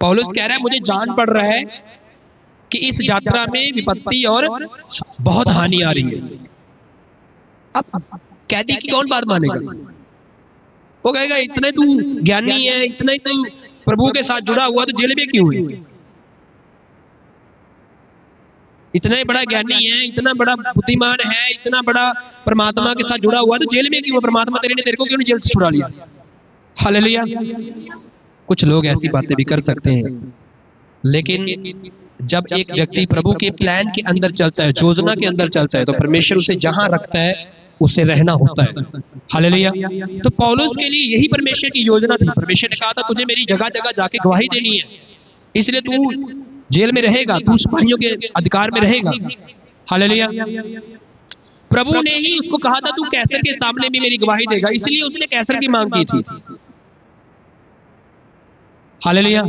पौलुस कह रहा है मुझे जान पड़ रहा है कि इस यात्रा में विपत्ति और बहुत हानि आ रही है। अब कैदी की कौन बात मानेगा? वो कहेगा इतने तू ज्ञानी है, इतना ही तू प्रभु के साथ जुड़ा हुआ, तो जेल में क्यों है? इतना बड़ा ज्ञानी है, इतना बड़ा बुद्धिमान है, इतना बड़ा परमात्मा के साथ जुड़ा हुआ, तो जेल में क्यों? परमात्मा तेरे को क्यों नहीं जेल से छुड़ा लिया? हालेलुया। कुछ लोग ऐसी बातें भी कर सकते हैं, लेकिन जब एक व्यक्ति प्रभु के प्लान के अंदर चलता है, योजना के अंदर चलता है, तो परमेश्वर उसे जहां रखता है उसे रहना होता है। हालेलुया। तो पौलुस के लिए यही परमेश्वर की योजना थी। परमेश्वर ने कहा था तुझे मेरी जगह जगह जाके गवाही देनी है, इसलिए तू जेल में रहेगा, तू सिपाहियों के अधिकार में रहेगा। हालेलुया। प्रभु ने ही उसको कहा था तू कैसर के सामने भी मेरी गवाही देगा, इसलिए उसने कैसर की मांग की थी। हालेलुया।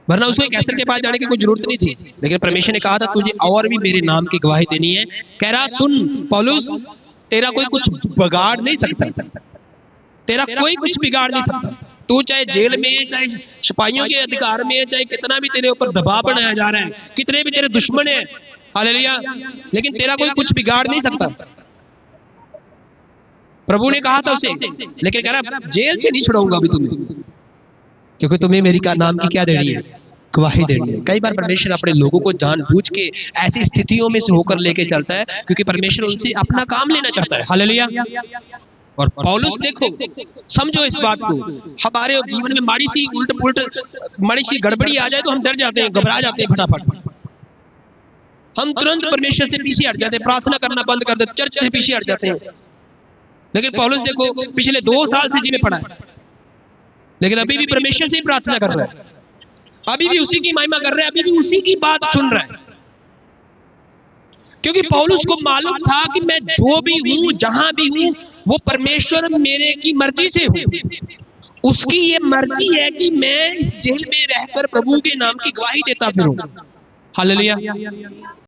वरना उसको कैसर के पास जाने की कोई जरूरत नहीं थी, लेकिन परमेश्वर ने कहा था तुझे और भी मेरे नाम की गवाही देनी है। कह रहा सुन पौलुस, तेरा कोई कुछ बिगाड़ नहीं सकता, तेरा कोई कुछ बिगाड़ नहीं सकता। तू चाहे जेल में, चाहे सिपाहियों के अधिकार में, चाहे कितना भी तेरे ऊपर दबाव बनाया जा रहा है, कितने भी तेरे दुश्मन है, हालेलुया, लेकिन तेरा कोई कुछ बिगाड़ नहीं सकता। प्रभु ने कहा था उसे, लेकिन कह रहा जेल से नहीं छुड़ाऊंगा अभी तुम्हें, क्योंकि तुम्हें मेरी नाम की क्या देनी है? गवाही देनी है। कई बार परमेश्वर अपने लोगों को जानबूझ के ऐसी स्थितियों में से होकर लेके चलता है, क्योंकि परमेश्वर उनसे अपना काम लेना चाहता है। हालेलुया। और पौलुस देखो, समझो इस बात को, हमारे जीवन में माड़ी सी उल्ट पुल्ट, माड़ी सी गड़बड़ी आ जाए तो हम डर जाते हैं, घबरा जाते हैं, फटाफट हम तुरंत परमेश्वर से पीछे हट जाते हैं, प्रार्थना करना बंद कर देते, चर्च से पीछे हट जाते हैं। लेकिन पौलुस देखो, पिछले 2 साल से जीवन पड़ा है, लेकिन अभी भी परमेश्वर से ही प्रार्थना कर रहा है, अभी भी उसी की महिमा कर रहा है, अभी भी उसी की बात सुन रहा है, क्योंकि पौलुस को मालूम था कि मैं जो भी हूं, जहां भी हूं, वो परमेश्वर मेरे की मर्जी से हूं। उसकी ये मर्जी है कि मैं इस जेल में रहकर प्रभु के नाम की गवाही देता फिरूं। हालेलुया।